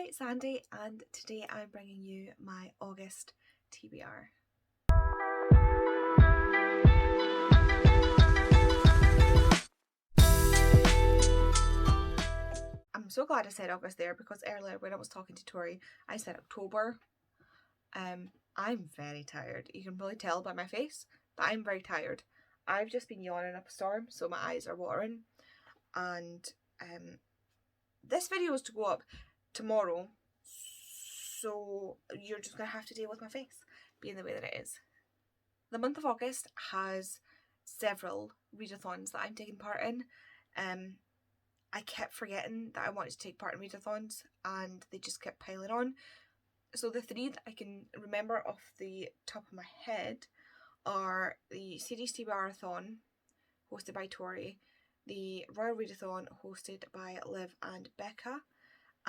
Hi, Sandy, and today I'm bringing you my August TBR. I'm so glad I said August there because earlier when I was talking to Tori, I said October. I'm very tired. You can probably tell by my face, but I'm very tired. I've just been yawning up a storm, so my eyes are watering. And this video is to go up tomorrow, so you're just going to have to deal with my face being the way that it is. The month of August has several readathons that I'm taking part in. I kept forgetting that I wanted to take part in readathons and they just kept piling on. So the three that I can remember off the top of my head are the Series TBR-a-thon hosted by Tori, the Royal Readathon hosted by Liv and Becca,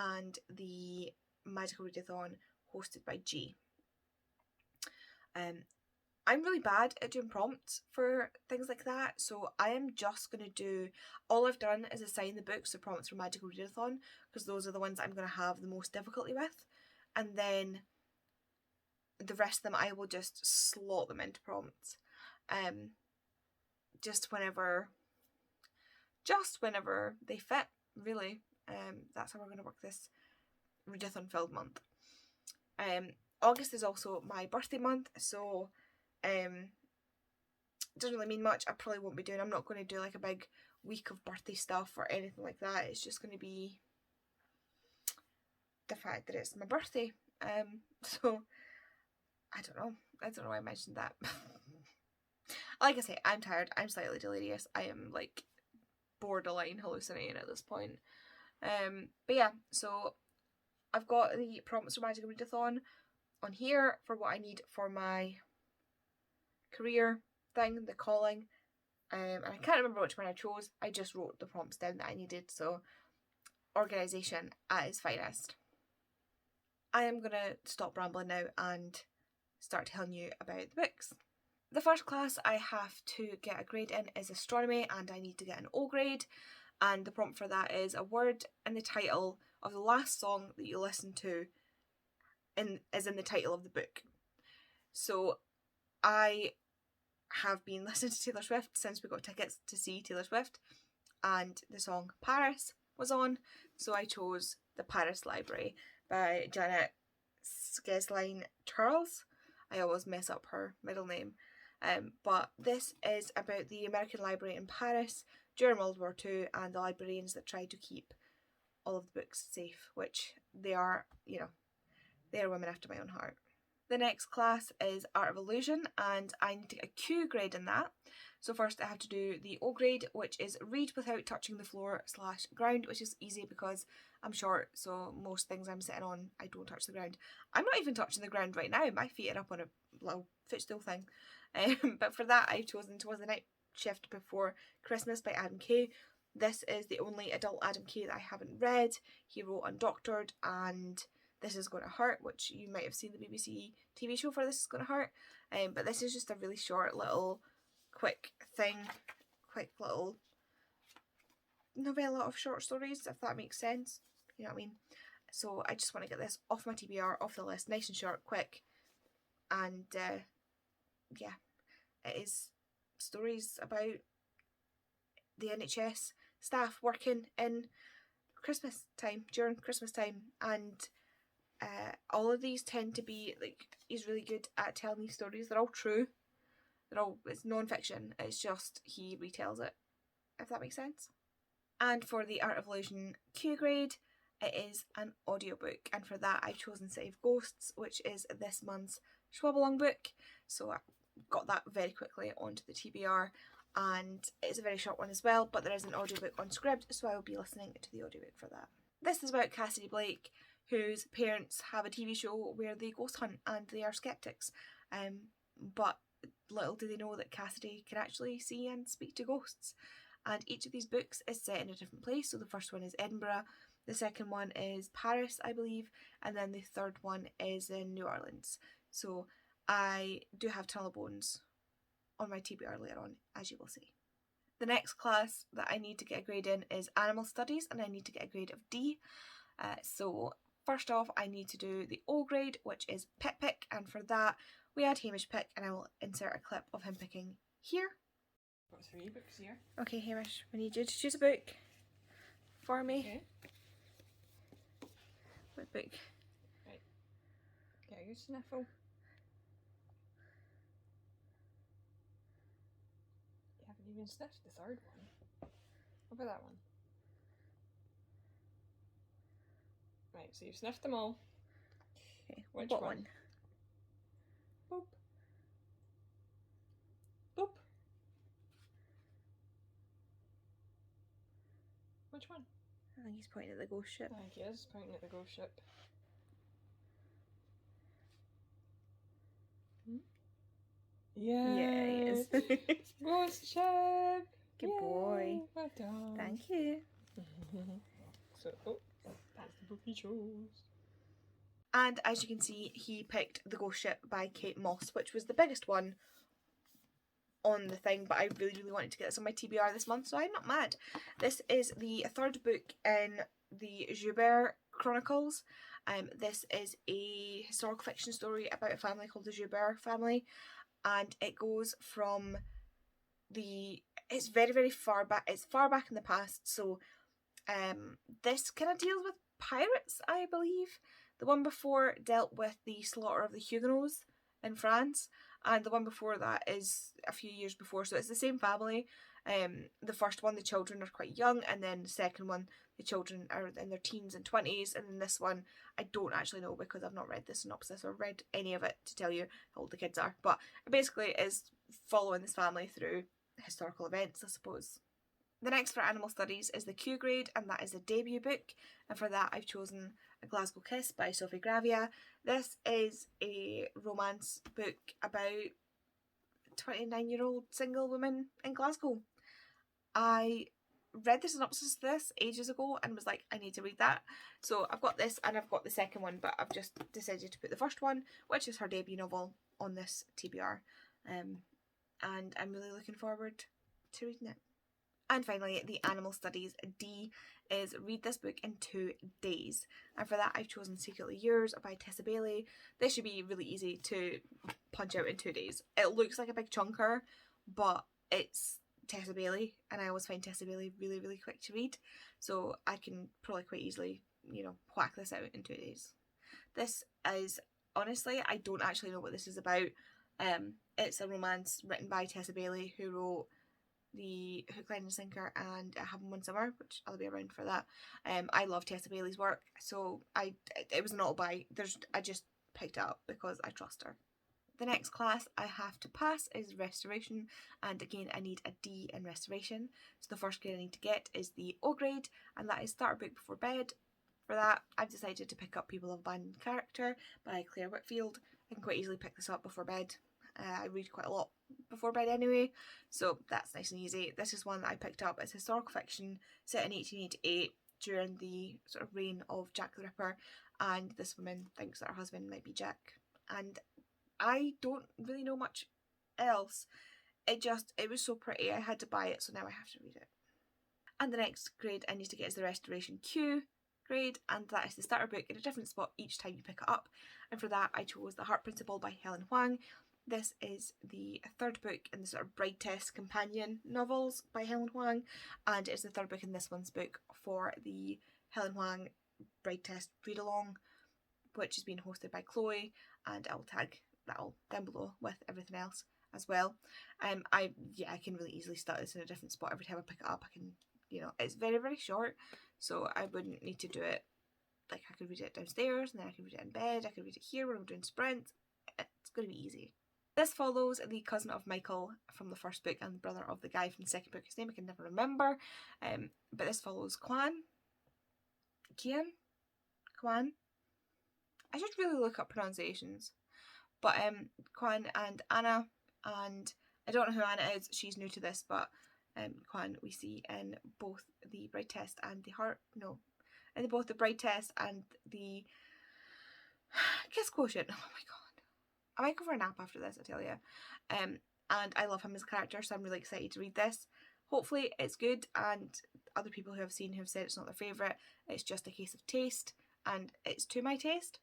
and the Magical Readathon hosted by G. I'm really bad at doing prompts for things like that, so I am just going to do, all I've done is assign the books the prompts for Magical Readathon, because those are the ones I'm going to have the most difficulty with, and then the rest of them I will just slot them into prompts, just whenever they fit, really. That's how we're going to work this readathon filled month. August is also my birthday month, so doesn't really mean much. I probably won't be doing, I'm not going to do like a big week of birthday stuff or anything like that. It's just going to be the fact that it's my birthday. So I don't know why I mentioned that. Like I say, I'm tired, I'm slightly delirious, I am like borderline hallucinating at this point. But yeah, so I've got the prompts for Magical Readathon on here for what I need for my career thing, the calling, and I can't remember which one I chose. I just wrote the prompts down that I needed, so organisation at its finest. I am going to stop rambling now and start telling you about the books. The first class I have to get a grade in is astronomy, and I need to get an O grade, and the prompt for that is a word in the title of the last song that you listen to is in the title of the book. So I have been listening to Taylor Swift since we got tickets to see Taylor Swift, and the song Paris was on, so I chose The Paris Library by Janet Skeslin Charles. I always mess up her middle name. But this is about the American library in Paris during World War II and the librarians that tried to keep all of the books safe, which they are, they are women after my own heart. The next class is Art of Illusion, and I need to get a Q grade in that. So first I have to do the O grade, which is read without touching the floor/ground, which is easy because I'm short, so most things I'm sitting on, I don't touch the ground. I'm not even touching the ground right now, my feet are up on a little footstool thing. But for that I've chosen "'Twas the Night Shift Before Christmas" by Adam Kay. This is the only adult Adam Kay that I haven't read. He wrote Undoctored and This Is Gonna Hurt, which you might have seen the BBC TV show for. This Is Gonna Hurt. But this is just a really short little quick little novella of short stories, if that makes sense. You know what I mean? So I just want to get this off my TBR, off the list, nice and short, quick. And yeah, it is stories about the NHS staff working in Christmas time, during Christmas time, and all of these tend to be, like, he's really good at telling these stories. They're all true. It's non-fiction, it's just he retells it, if that makes sense. And for the Art of Illusion Q grade, it is an audiobook, and for that I've chosen City of Ghosts, which is this month's Schwab-along book. So I got that very quickly onto the TBR, and it's a very short one as well, but there is an audiobook on Scribd, so I will be listening to the audiobook for that. This is about Cassidy Blake, whose parents have a TV show where they ghost hunt and they are skeptics, but little do they know that Cassidy can actually see and speak to ghosts. And each of these books is set in a different place. So the first one is Edinburgh, the second one is Paris, I believe, and then the third one is in New Orleans. So I do have Tunnel Bones on my TBR later on, as you will see. The next class that I need to get a grade in is Animal Studies, and I need to get a grade of D. So first off, I need to do the O grade, which is Pit Pick, and for that, we had Hamish pick, and I will insert a clip of him picking here. Got 3 books here. Okay, Hamish, we need you to choose a book for me. Okay. What book? Right. Get your sniffle. You haven't even sniffed the 3rd one. What about that one? Right, so you've sniffed them all. Okay, Which what one? Boop. Boop. Which one? I think he's pointing at the ghost ship. I think he is pointing at the ghost ship. Yeah. Yeah, he is. Ghost ship. Good boy. Well done. Thank you. So, that's the book he chose. And as you can see, he picked The Ghost Ship by Kate Moss, which was the biggest one on the thing, but I really, really wanted to get this on my TBR this month, so I'm not mad. This is the 3rd book in the Joubert Chronicles. This is a historical fiction story about a family called the Joubert family, and it goes from it's very, very far back. It's far back in the past, so this kind of deals with pirates, I believe. The one before dealt with the slaughter of the Huguenots in France, and the one before that is a few years before, so it's the same family. The first one, the children are quite young, and then the second one, the children are in their teens and 20s, and then this one, I don't actually know because I've not read the synopsis or read any of it to tell you how old the kids are, but it basically is following this family through historical events, I suppose. The next for Animal Studies is the Q grade, and that is a debut book, and for that I've chosen A Glasgow Kiss by Sophie Gravia. This is a romance book about a 29-year-old single woman in Glasgow. I read the synopsis of this ages ago and was like, I need to read that. So I've got this and I've got the second one, but I've just decided to put the first one, which is her debut novel, on this TBR. And I'm really looking forward to reading it. And finally, the Animal Studies D is read this book in 2 days. And for that, I've chosen Secretly Yours by Tessa Bailey. This should be really easy to punch out in 2 days. It looks like a big chunker, but it's Tessa Bailey, and I always find Tessa Bailey really, really quick to read. So I can probably quite easily, whack this out in 2 days. This is, honestly, I don't actually know what this is about. It's a romance written by Tessa Bailey, who wrote the Hook, Line and Sinker and It Happened One Summer, which I'll be around for that. I love Tessa Bailey's work, so it was an auto-buy. I just picked it up because I trust her. The next class I have to pass is Restoration, and again I need a D in Restoration. So the first grade I need to get is the O grade, and that is Start a Book Before Bed. For that, I've decided to pick up People of Abandoned Character by Claire Whitfield. I can quite easily pick this up before bed. I read quite a lot before bed anyway, so that's nice and easy. This is one that I picked up. It's historical fiction set in 1888 during the sort of reign of Jack the Ripper, and this woman thinks that her husband might be Jack, and I don't really know much else. It was so pretty, I had to buy it, so now I have to read it. And the next grade I need to get is the Restoration Q grade, and that is the starter book in a different spot each time you pick it up, and for that I chose The Heart Principle by Helen Huang. This is the 3rd book in the sort of Bride Test companion novels by Helen Huang, and it's the 3rd book in this one's book for the Helen Huang Bride Test read-along, which is being hosted by Chloe, and I'll tag that all down below with everything else as well. I can really easily start this in a different spot every time I pick it up. I can, it's very, very short, so I wouldn't need to do it, like I could read it downstairs, and then I could read it in bed, I could read it here when I'm doing sprints. It's going to be easy. This follows the cousin of Michael from the first book and the brother of the guy from the second book. His name I can never remember. But this follows Kwan. I should really look up pronunciations. But Kwan and Anna, and I don't know who Anna is. She's new to this, but Kwan we see in both the Bride Test and both the Bride Test and the Kiss Quotient. Oh my god. I might go for a nap after this, I tell you. And I love him as a character, so I'm really excited to read this. Hopefully it's good, and other people who have seen have said it's not their favourite. It's just a case of taste, and it's to my taste.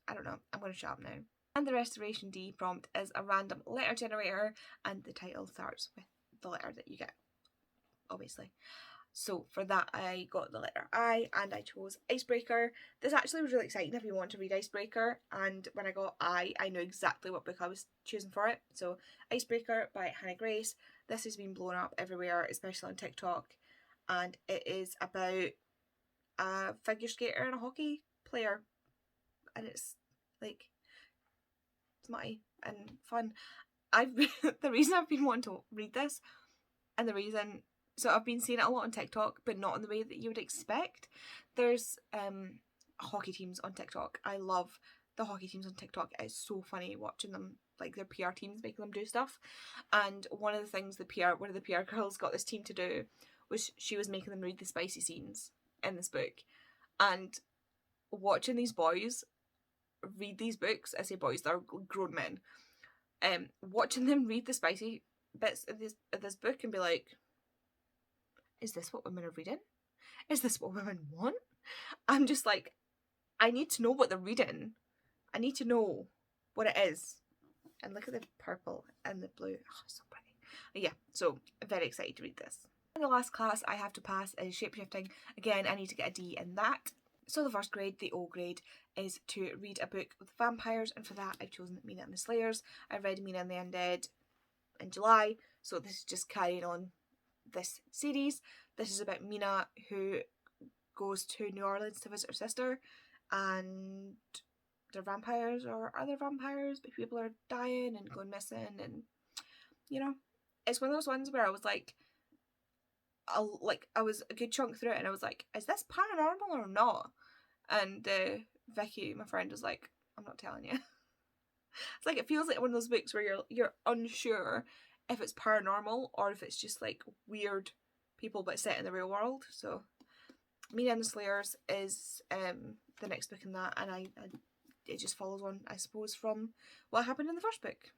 I don't know, I'm going to shut up now. And the Restoration D prompt is a random letter generator, and the title starts with the letter that you get, obviously. So for that I got the letter I, and I chose Icebreaker. This actually was really exciting if you want to read Icebreaker, and when I got I knew exactly what book I was choosing for it. So Icebreaker by Hannah Grace. This has been blown up everywhere, especially on TikTok, and it is about a figure skater and a hockey player, and it's like smutty and fun. The reason I've been wanting to read this, and the reason, so I've been seeing it a lot on TikTok, but not in the way that you would expect. There's hockey teams on TikTok. I love the hockey teams on TikTok. It's so funny watching them, like their PR teams making them do stuff. And one of the things one of the PR girls got this team to do was she was making them read the spicy scenes in this book. And watching these boys read these books, I say boys, they're grown men, watching them read the spicy bits of this book and be like, is this what women are reading? Is this what women want? I'm just like, I need to know what they're reading. I need to know what it is. And look at the purple and the blue. Oh, it's so pretty. Yeah, so very excited to read this. And the last class I have to pass is Shapeshifting. Again, I need to get a D in that. So the first grade, the O grade, is to read a book with vampires, and for that I've chosen Mina and the Slayers. I read Mina and the Undead in July, so this is just carrying on this series. This is about Mina, who goes to New Orleans to visit her sister, and they're vampires, or are there vampires, but people are dying and going missing, and you know, it's one of those ones where I was like, I was a good chunk through it and I was like, is this paranormal or not? And Vicky, my friend, was like, I'm not telling you. It's like, it feels like one of those books where you're unsure if it's paranormal or if it's just like weird people but set in the real world. So Mina and the Slayers is the next book in that, and it just follows on, I suppose, from what happened in the first book.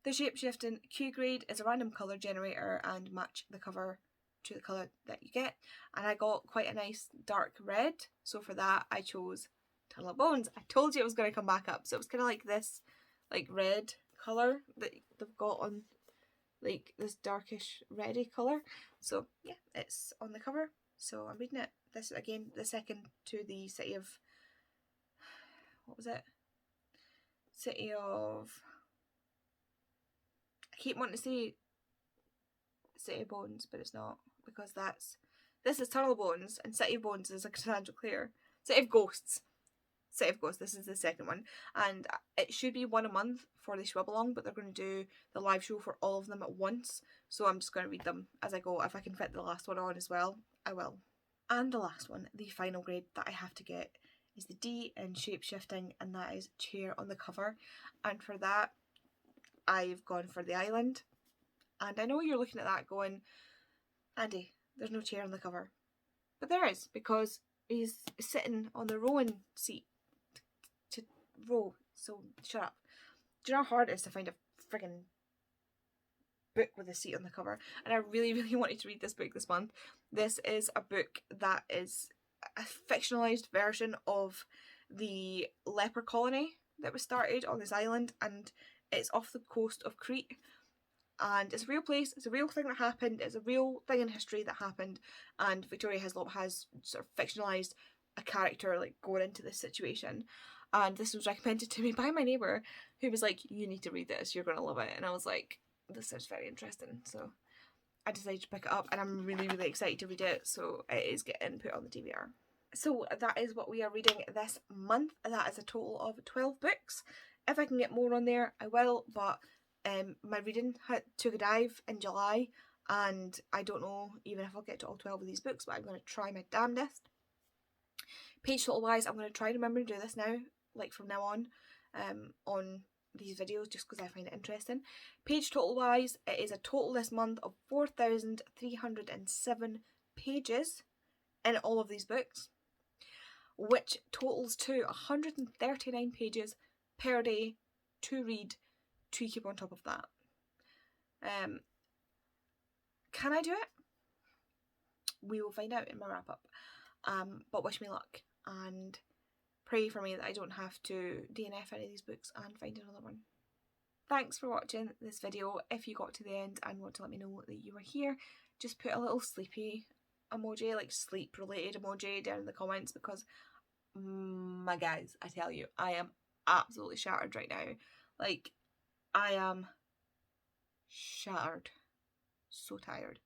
The Shapeshifting Q grade is a random colour generator and match the cover to the colour that you get, and I got quite a nice dark red, so for that I chose Tunnel of Bones. I told you it was going to come back up, so it was kind of like this like red colour that they've got on, like this darkish reddy colour. So yeah, it's on the cover, so I'm reading it. This is again the second to the City of, what was it? City of, I keep wanting to say City of Bones, but it's not, because this is Tunnel of Bones and City of Bones is a Cassandra Clare. City of Ghosts. City of Ghosts, this is the second one, and it should be one a month for the Schwibbalong, but they're going to do the live show for all of them at once, so I'm just going to read them as I go. If I can fit the last one on as well, I will. And the last one, the final grade that I have to get, is the D in Shapeshifting, and that is Chair on the cover, and for that I've gone for the island. And I know you're looking at that going, Andy, there's no chair on the cover, but there is, because he's sitting on the rowing seat to row, so shut up. Do you know how hard it is to find a friggin' book with a seat on the cover? And I really, really wanted to read this book this month. This is a book that is a fictionalised version of the leper colony that was started on this island, and it's off the coast of Crete. And it's a real place, it's a real thing that happened, it's a real thing in history that happened, and Victoria Hislop has sort of fictionalised a character like going into this situation. And this was recommended to me by my neighbour, who was like, you need to read this, you're going to love it. And I was like, this sounds very interesting. So I decided to pick it up, and I'm really, really excited to read it, so it is getting put on the TBR. So that is what we are reading this month. That is a total of 12 books. If I can get more on there, I will, but my reading took a dive in July, and I don't know even if I'll get to all 12 of these books, but I'm going to try my damnedest. Page total wise, I'm going to try and remember to do this now, like from now on these videos, just because I find it interesting. Page total wise, it is a total this month of 4,307 pages in all of these books, which totals to 139 pages per day to read, to keep on top of that. Can I do it? We will find out in my wrap up. But wish me luck. And pray for me that I don't have to DNF any of these books and find another one. Thanks for watching this video. If you got to the end and want to let me know that you were here, just put a little sleepy emoji, like sleep related emoji, down in the comments, because my guys, I tell you, I am absolutely shattered right now. Like, I am shattered. So tired.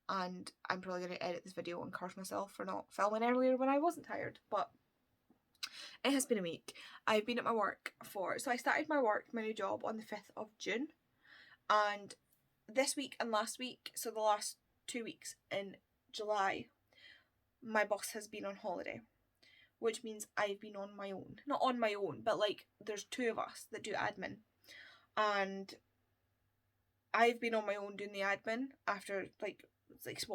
And I'm probably going to edit this video and curse myself for not filming earlier when I wasn't tired, but it has been a week. I've been at my work so I started my new job on the 5th of June, and this week and last week, so the last 2 weeks in July, my boss has been on holiday, which means I've been on my own. Not on my own, but like there's 2 of us that do admin, and I've been on my own doing the admin after like 6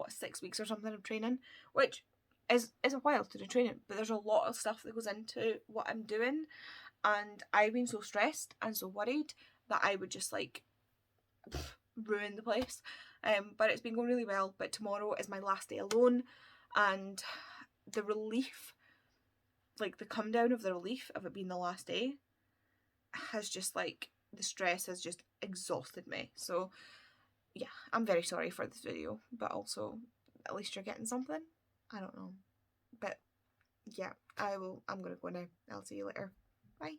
weeks or something of training, which is a while to do training, but there's a lot of stuff that goes into what I'm doing, and I've been so stressed and so worried that I would just like ruin the place. But it's been going really well. But tomorrow is my last day alone, and the relief, like the come down of the relief of it being the last day, has just like, the stress has just exhausted me. So yeah, I'm very sorry for this video, but also at least you're getting something. I don't know, but yeah, I'm gonna go now. I'll see you later. Bye.